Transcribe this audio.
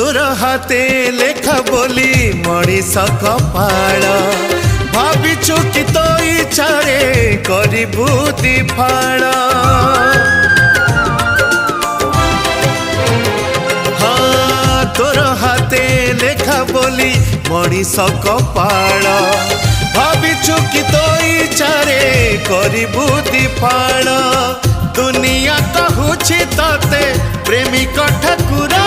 तोर हाथे लेखा बोली मनीष कपाल भाविचु कि तो इच्छारे करिबु दिफाड़ हाँ तोर हाथे लेखा बोली मनीष कपाल भाविचु कि तो इच्छारे करिबु दिफाड़ दुनिया कहूछि तते प्रेमिक ठाकुर